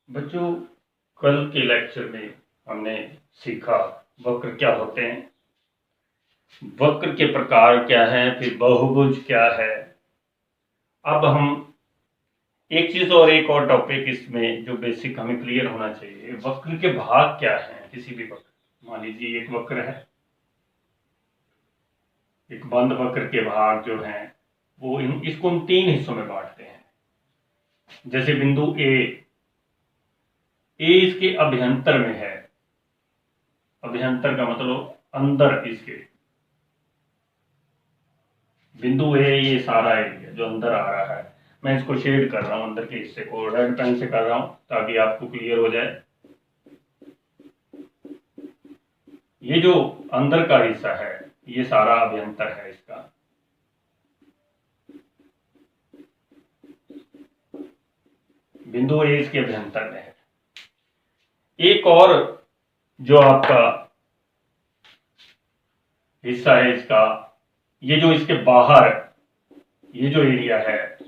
बच्चों, कल के लेक्चर में हमने सीखा वक्र क्या होते हैं, वक्र के प्रकार क्या हैं, फिर बहुभुज क्या है। अब हम एक चीज और एक और टॉपिक इसमें जो बेसिक हमें क्लियर होना चाहिए, वक्र के भाग क्या हैं। किसी भी वक्र, मान लीजिए एक वक्र है, एक बंद वक्र के भाग जो हैं वो इसको हम तीन हिस्सों में बांटते हैं। जैसे बिंदु ए इसके अभ्यंतर में है, अभ्यंतर का मतलब अंदर, इसके बिंदु ए, ये सारा एरिया जो अंदर आ रहा है, मैं इसको शेड कर रहा हूं, अंदर के हिस्से को रेड पेन से कर रहा हूं ताकि आपको क्लियर हो जाए। ये जो अंदर का हिस्सा है ये सारा अभ्यंतर है इसका। बिंदु ए इसके अभ्यंतर में है। एक और जो आपका हिस्सा है इसका, ये जो इसके बाहर ये जो एरिया है,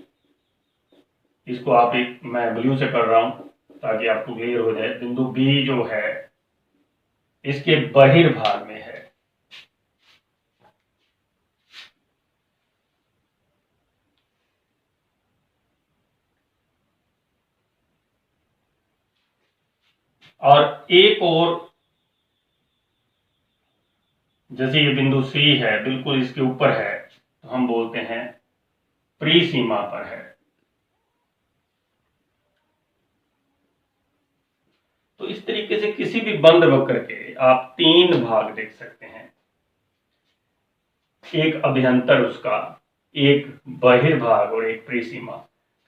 इसको आप एक, मैं ब्लू से कर रहा हूं ताकि आपको क्लियर हो जाए। बिंदु बी जो है इसके बहिर्भाग में है। और एक और, जैसे ये बिंदु सी है बिल्कुल इसके ऊपर है, तो हम बोलते हैं परिसीमा पर है। तो इस तरीके से किसी भी बंद वक्र के आप तीन भाग देख सकते हैं, एक अभ्यंतर उसका, एक बहिर्भाग और एक परिसीमा।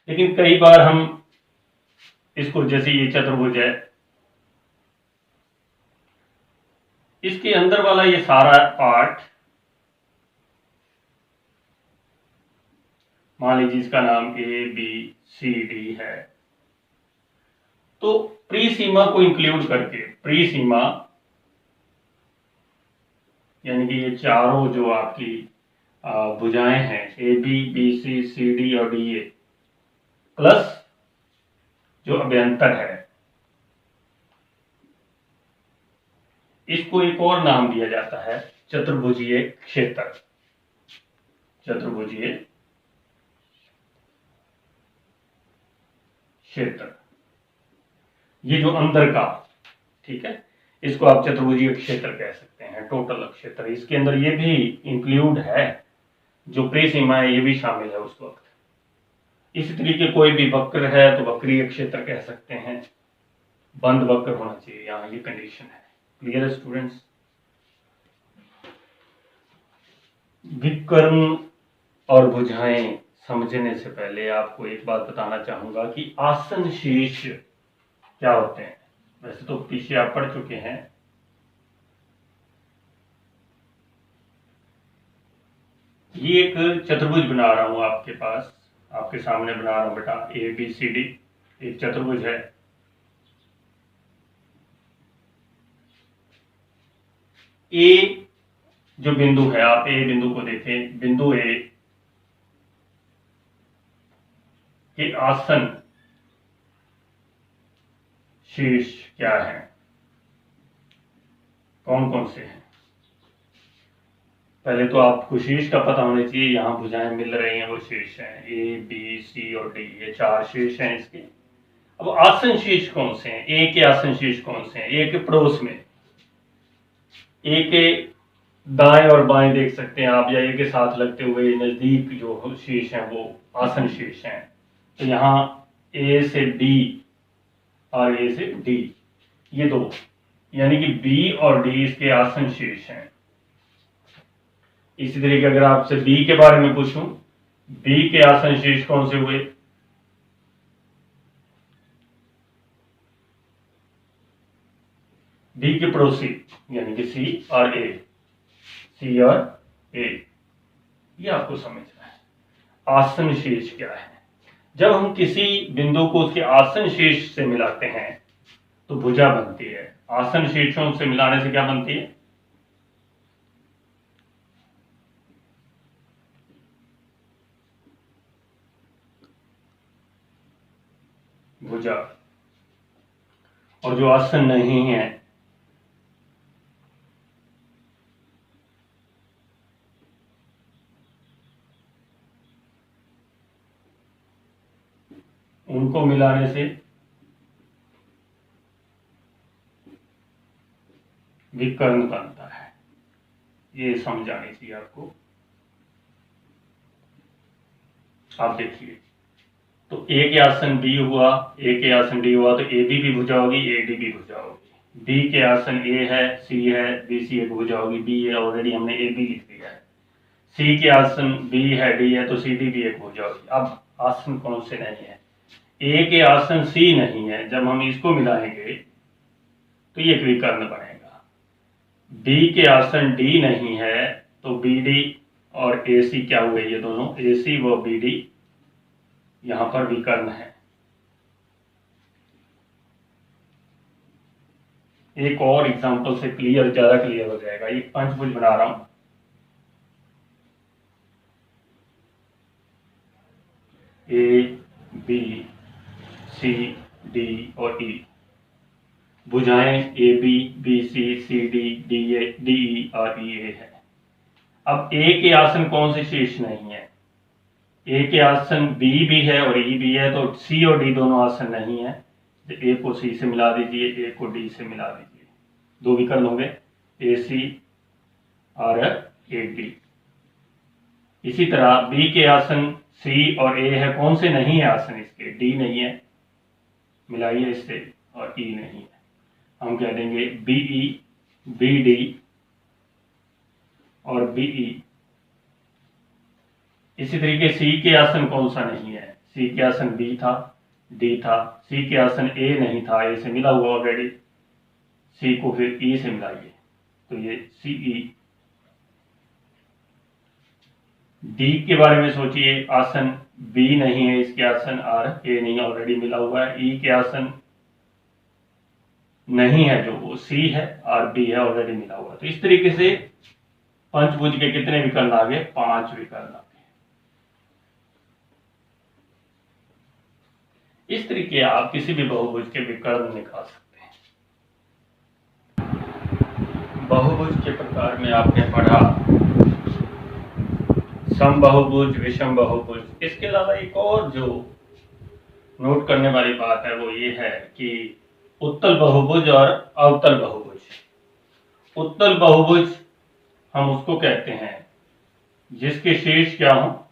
लेकिन कई बार हम इसको, जैसे ये चतुर्भुज है, इसके अंदर वाला ये सारा पार्ट, मान लीजिए इसका नाम ए बी सी डी है, तो परिसीमा को इंक्लूड करके, परिसीमा यानी कि ये चारों जो आपकी भुजाएं हैं, A B C C D और डी ए, प्लस जो अभ्यंतर है, इसको एक और नाम दिया जाता है चतुर्भुजीय क्षेत्र। चतुर्भुजीय क्षेत्र, ये जो अंदर का, ठीक है, इसको आप चतुर्भुजीय क्षेत्र कह सकते हैं, टोटल क्षेत्र। इसके अंदर ये भी इंक्लूड है, जो परिसीमा है ये भी शामिल है उस वक्त। इसी तरीके कोई भी वक्र है तो वक्रीय क्षेत्र कह सकते हैं, बंद वक्र होना चाहिए, यहाँ ये कंडीशन है। क्लियर है स्टूडेंट्स? विकर्ण और भुजाएं समझने से पहले आपको एक बात बताना चाहूंगा कि आसन शीर्ष क्या होते हैं। वैसे तो पीछे आप पढ़ चुके हैं। ये एक चतुर्भुज बना रहा हूं आपके पास, आपके सामने बना रहा हूं बेटा, ए बी सी डी एक चतुर्भुज है। ए जो बिंदु है, आप ए बिंदु को देखें, बिंदु ए के आसन शीर्ष क्या है, कौन कौन से हैं। पहले तो आपको शीर्ष का पता होना चाहिए, यहाँ भुजाएं मिल रही हैं वो शीर्ष हैं, ए बी सी और डी, ये चार शीर्ष हैं इसके। अब आसन शीर्ष कौन से हैं, ए के आसन शीर्ष कौन से हैं, ए के पड़ोस में, ए के दाएं और बाएं देख सकते हैं आप, या ए के साथ लगते हुए नजदीक जो शीर्ष हैं वो आसन शीर्ष हैं। तो यहाँ ए से डी और ए से डी, ये दो, यानी कि बी और डी इसके आसन शीर्ष हैं। इसी तरीके अगर आपसे बी के बारे में पूछूं, बी के आसन शीर्ष कौन से हुए, बी के पड़ोसी यानी कि सी और ए, सी और ए, ये आपको समझना है। आसन शीर्ष क्या है? जब हम किसी बिंदु को उसके आसन शीर्ष से मिलाते हैं तो भुजा बनती है। आसन शीर्षों से मिलाने से क्या बनती है? भुजा। और जो आसन नहीं है उनको मिलाने से विकर्ण बनता है। ये समझ आनी चाहिए आपको। आप देखिए, तो ए के आसन बी हुआ, ए के आसन डी हुआ, तो ए बी भी भुजा होगी, ए डी भी भुजा होगी। बी के आसन ए है, सी है, बी सी एक भुजा होगी, बी है, ऑलरेडी हमने ए बी लिख दिया है। सी के आसन बी है, डी है, तो सी डी भी एक भुजा होगी। अब आसन कौन से नहीं है? ए के आसन सी नहीं है, जब हम इसको मिलाएंगे तो ये विकर्ण बनेगा। बी के आसन डी नहीं है, तो बी डी और ए सी क्या हुए? ये दोनों ए सी व बी डी यहां पर विकर्ण है। एक और एग्जांपल से ज्यादा क्लियर हो जाएगा। ये पंचभुज बना रहा हूं। ए बी सी डी और ई भुजाएं A B C D D E और ई ए है। अब ए के आसन कौन से शेष नहीं है? ए के आसन बी भी है और ई भी है, तो सी और डी दोनों आसन नहीं है। तो ए को सी से मिला दीजिए, ए को डी से मिला दीजिए, दो विकर्ण हो गए, ए सी और ए डी। इसी तरह बी के आसन सी और ए है, कौन से नहीं है आसन इसके? डी नहीं है, मिलाइए इससे, और ई नहीं है। हम कह देंगे बीई, बी डी और बीई। इसी तरीके सी के आसन कौन सा नहीं है? सी के आसन बी था, डी था। सी के आसन ए नहीं था, ए से मिला हुआ ऑलरेडी, सी को फिर ई से मिलाइए, तो ये सी ई। डी के बारे में सोचिए, आसन बी नहीं है इसके आसन, और ए नहीं ऑलरेडी मिला हुआ है। ई के आसन नहीं है, जो वो सी है, और बी है ऑलरेडी मिला हुआ है। तो इस तरीके से पंचभुज के कितने विकर्ण आ गए? 5 विकर्ण आ गए। इस तरीके आप किसी भी बहुभुज के विकर्ण निकाल सकते हैं। बहुभुज के प्रकार में आपने पढ़ा समबाहुभुज, विषम बहुभुज। इसके अलावा एक और जो नोट करने वाली बात है वो ये है कि उत्तल बहुभुज और अवतल बहुभुज। उत्तल बहुभुज हम उसको कहते हैं जिसके शीर्ष क्या हो?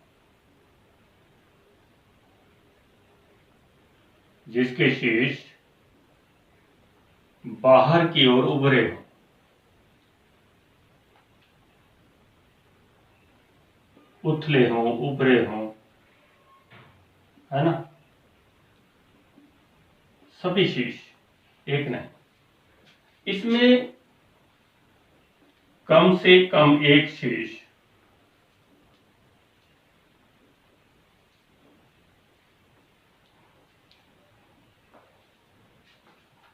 जिसके शीर्ष बाहर की ओर उभरे हो, उथले हों, उभरे हों, है ना? सभी शीर्ष, एक नहीं। इसमें कम से कम एक शीर्ष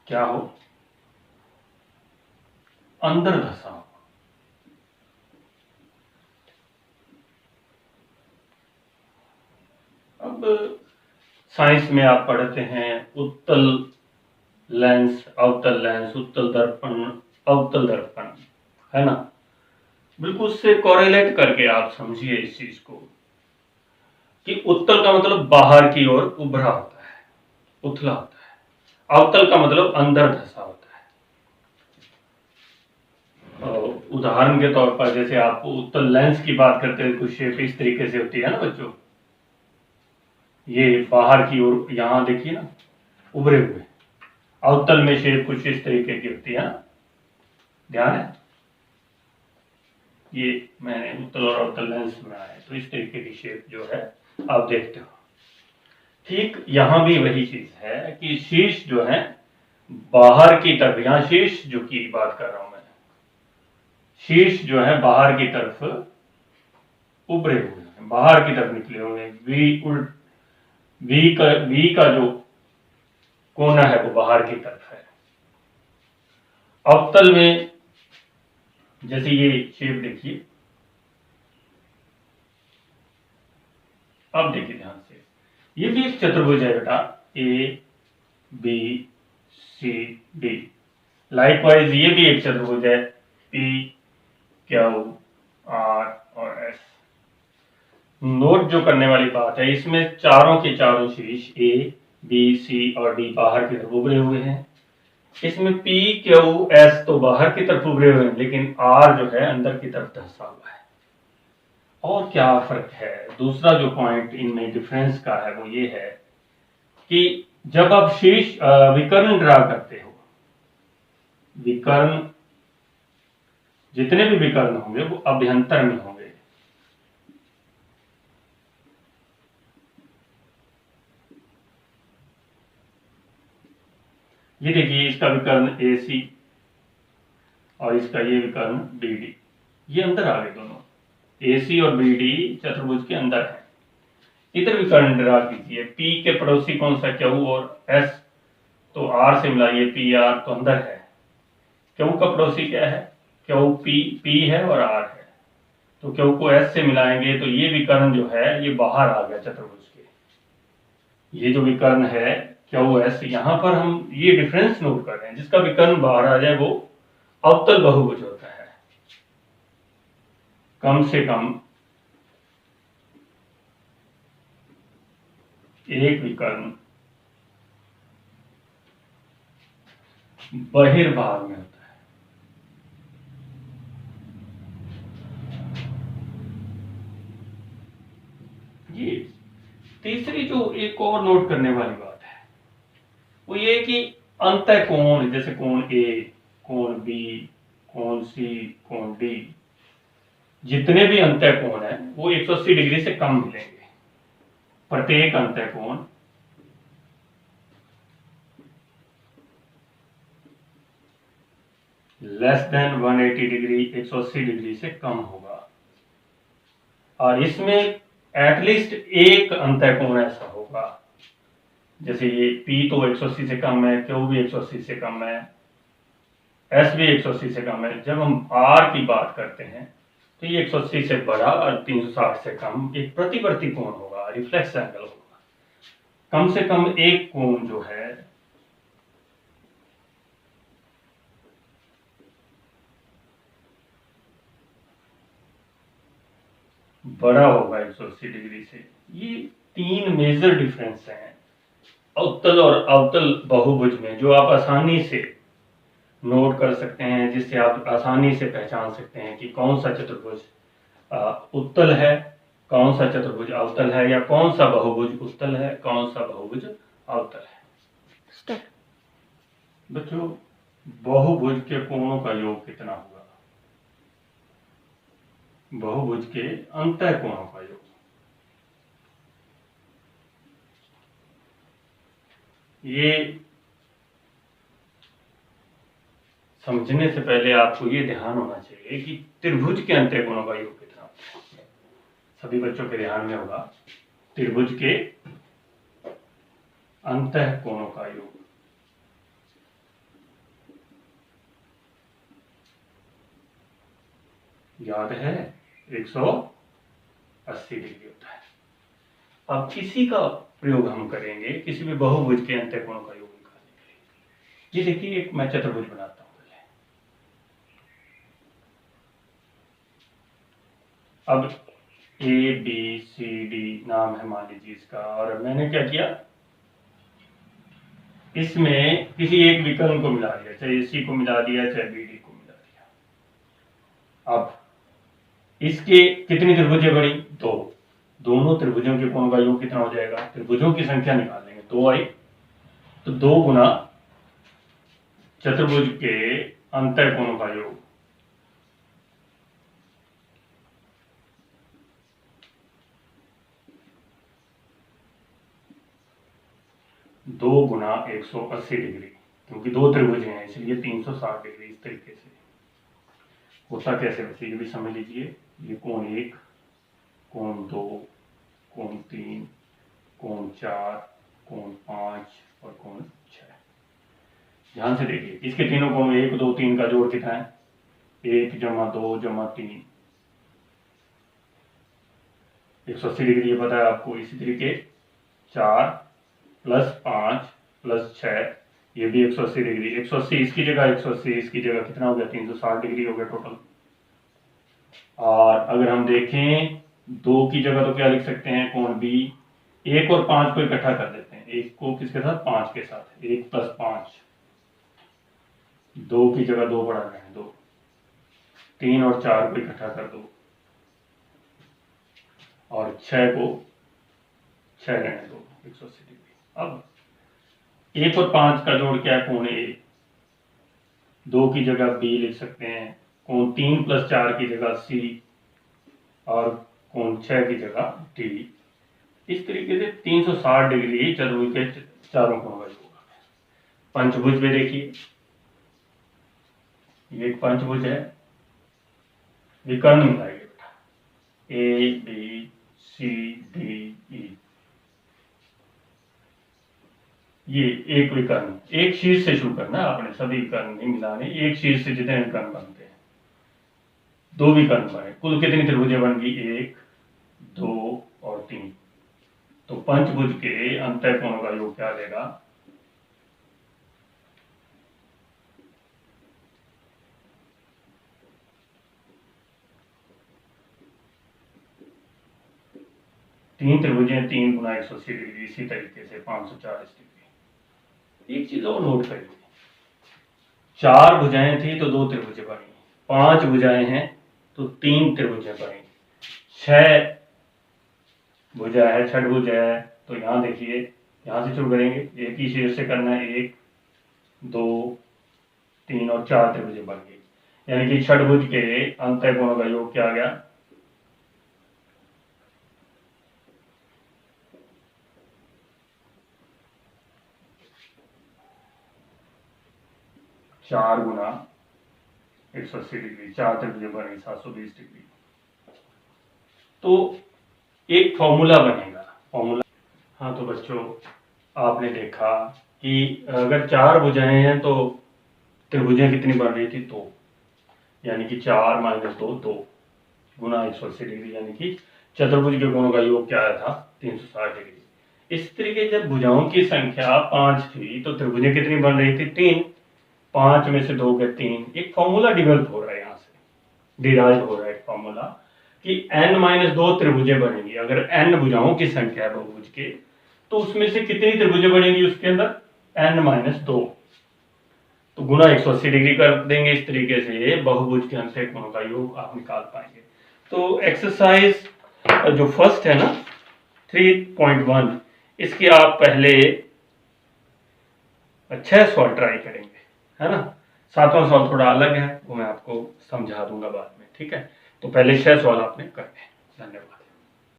क्या हो? अंदर धसा हो। अब साइंस में आप पढ़ते हैं उत्तल लेंस, अवतल लेंस, उत्तल दर्पण, अवतल दर्पण, है ना? बिल्कुल उससे कोरिलेट करके आप समझिए इस चीज को कि उत्तल का मतलब बाहर की ओर उभरा होता है, उथला होता है। अवतल का मतलब अंदर धसा होता है। और उदाहरण के तौर पर जैसे आप उत्तल लेंस की बात करते हैं, कुछ शेप इस तरीके से होती है ना बच्चों, ये बाहर की ओर, यहां देखिए ना उभरे हुए। अवतल में शेप कुछ इस तरीके की होती है ना, ध्यान है? ये मैंने उत्तल और अवतल लेंस में आया, तो इस तरीके की शेप जो है आप देखते हो। ठीक यहां भी वही चीज है कि शीर्ष जो है बाहर की तरफ, यहां शीर्ष जो की बात कर रहा हूं मैं, शीर्ष जो है बाहर की तरफ उभरे हुए हैं, बाहर की तरफ निकले हुए हैं। वी का जो कोना है वो बाहर की तरफ है। अवतल में जैसे ये शेप देखिए, अब देखिए ध्यान से, ये भी एक चतुर्भुज है बेटा, A B C D. Likewise ये भी एक चतुर्भुज है, पी क्यू आर और एस। नोट जो करने वाली बात है, इसमें चारों के चारों शीर्ष ए बी सी और डी बाहर की तरफ उभरे हुए हैं। इसमें पी क्यू एस तो बाहर की तरफ उभरे हुए हैं, लेकिन आर जो है अंदर की तरफ धंसा हुआ है। और क्या फर्क है? दूसरा जो पॉइंट इनमें डिफरेंस का है वो ये है कि जब आप शीर्ष विकर्ण ड्रा करते हो, विकर्ण जितने भी विकर्ण होंगे वो अभ्यंतर में होंगे। ये देखिए, इसका विकर्ण ए सी और इसका ये विकर्ण बी डी, ये अंदर आ गए दोनों। ए सी और बी डी चतुर्भुज के अंदर है। इधर विकर्ण ड्रा कीजिए, पी के पड़ोसी कौन सा? क्यू और एस, तो आर से मिलाइए, पी आर तो अंदर है। क्यू का पड़ोसी क्या है? क्यू पी है और आर है, तो क्यू को एस से मिलाएंगे तो ये विकर्ण जो है ये बाहर आ गया चतुर्भुज के। ये जो विकर्ण है क्यू एस, यहां पर हम ये डिफरेंस नोट कर रहे हैं, जिसका विकर्ण बाहर आ जाए वो अवतल बहुभुज होता है। कम से कम एक विकर्ण बहिर्भाग में होता है। ये तीसरी जो एक और नोट करने वाली बात है वो ये कि अंतःकोण, जैसे कोण ए, कोण बी, कोण सी, कोण डी, जितने भी अंतःकोण है वो 180 डिग्री से कम मिलेंगे। प्रत्येक अंतःकोण लेस देन 180 डिग्री, 180 डिग्री से कम होगा। और इसमें एटलीस्ट एक अंतःकोण ऐसा होगा, जैसे ये P तो 180 से कम है, Q भी 180 से कम है, S भी 180 से कम है। जब हम R की बात करते हैं तो ये 180 से बड़ा और 360 से कम एक प्रतिवर्ती कोण होगा, रिफ्लेक्स एंगल होगा। कम से कम एक कोण जो है बड़ा होगा 180 डिग्री से। ये तीन मेजर डिफरेंस हैं अवतल और अवतल बहुभुज में, जो आप आसानी से नोट कर सकते हैं, जिससे आप आसानी से पहचान सकते हैं कि कौन सा चतुर्भुज उत्तल है, कौन सा चतुर्भुज अवतल है, या कौन सा बहुभुज उत्तल है, कौन सा बहुभुज अवतल है। बच्चों, बहुभुज के कोणों का योग कितना होगा? बहुभुज के अंतःकोणों का योग। ये समझने से पहले आपको ये ध्यान होना चाहिए कि त्रिभुज के अंतःकोणों का योग कितना होता है। सभी बच्चों के ध्यान में होगा त्रिभुज के अंतःकोणों का योग। याद है 180 डिग्री होता है। अब किसी का प्रयोग हम करेंगे किसी भी बहुभुज के अंतःकोणों का योग निकालने के लिए। ये देखिए, एक मैं चतुर्भुज बनाता हूं पहले। अब ए बी सी डी नाम है मान लीजिए इसका, और मैंने क्या किया, इसमें किसी एक विकर्ण को मिला दिया, चाहे सी को मिला दिया, चाहे बी डी को मिला दिया। अब इसके कितनी त्रिभुजें बनी? दो। दोनों त्रिभुजों के कोण का योग कितना हो जाएगा? त्रिभुजों की संख्या निकाल लेंगे, 2 आई, तो 2 गुना चतुर्भुज के अंतःकोणों का योग। दो गुना 180 डिग्री, क्योंकि दो त्रिभुज हैं इसलिए 360 डिग्री। इस तरीके से होता कैसे बच्चे ये भी समझ लीजिए। ये कोण 1, कोण 2, कोण 3, कोण 4, कोण 5 और कोण 6। ध्यान से देखिए, इसके तीनों कोण 1, 2, 3 का जोड़ कितना है? 1 जमा 2 जमा 3, 180 डिग्री, ये पता है आपको। इसी तरीके 4 प्लस 5 प्लस 6, ये भी 180 डिग्री, 180 इसकी जगह, 180 इसकी जगह, कितना हो गया 360 डिग्री हो गया टोटल। और अगर हम देखें 2 की जगह तो क्या लिख सकते हैं, कोण बी, 1 और 5 को इकट्ठा कर देते हैं, 1 को किसके साथ, 5 के साथ, 1 + 5, 2 की जगह 2 बढ़ा रहे हैं 2, 3 और 4 को इकट्ठा कर दो, और 6 को 6 रहने दो, 180 डिग्री। अब 1 और 5 का जोड़ क्या है, कोण ए, 2 की जगह बी लिख सकते हैं, कोण 3 + 4 की जगह सी, और कोण 6 की जगह डी। इस तरीके से 360 डिग्री चतुर्भुज के चारों कोणों का योग है। पंचभुज में देखिए, ये एक पंचभुज है, विकर्ण मिलाइए बेटा, A B C D E, ये एक विकर्ण, एक शीर्ष से शुरू करना आपने, सभी विकर्ण नहीं मिलाने, एक शीर्ष से जितने विकर्ण बनते हैं, 2 विकर्ण बने, कुल कितनी त्रिभुजें बन गई, 1 2 और 3। तो पंचभुज के अंतः कोणों का योग क्या आ जाएगा, 3 त्रिभुजें 3 × 180 डिग्री, इसी तरीके से 540 डिग्री। एक चीज और नोट करिए, 4 भुजाएं थी तो 2 त्रिभुजें बनी, 5 भुजाएं हैं तो 3 त्रिभुजें बनी, 6 भुजा है, षटभुज है, तो यहाँ देखिए, यहाँ से शुरू करेंगे, एक ही शीर्ष से करना है, 1 2 3 और 4 त्रिभुजें बन गई, यानी कि षटभुज के अंतः कोणों का योग क्या आ गया, 4 × 180 डिग्री, 4 त्रिभुजें बनी 720 डिग्री। तो एक फॉर्मूला बनेगा, फॉर्मूला। हाँ तो बच्चों, आपने देखा कि अगर 4 भुजाएं हैं तो त्रिभुजें कितनी बन रही थी, 2, यानी कि 4 - 2 2 गुना 180 डिग्री, यानी कि चतुर्भुज के कोणों का योग क्या आया था, 360 डिग्री। इस तरीके जब भुजाओं की संख्या 5 थी तो त्रिभुजें कितनी बन रही थी, 3, 5 में से 2 गए 3। एक फॉर्मूला डेवलप हो रहा है, यहाँ से डिराइव हो रहा है एक फॉर्मूला कि n - 2 त्रिभुजें बनेंगी। अगर n भुजाओं की संख्या है बहुभुज के, तो उसमें से कितनी त्रिभुजें बनेंगी उसके अंदर, n - 2, तो गुना 180 डिग्री कर देंगे। इस तरीके से बहुभुज के अंतः कोणों का योग आप निकाल पाएंगे। तो एक्सरसाइज जो फर्स्ट है ना 3.1, इसकी आप पहले 6 सवाल ट्राई करेंगे, है ना। 7वां सवाल थोड़ा अलग है, वो मैं आपको समझा दूंगा बाद में, ठीक है। तो पहले 6 सवाल आपने करने हैं। धन्यवाद।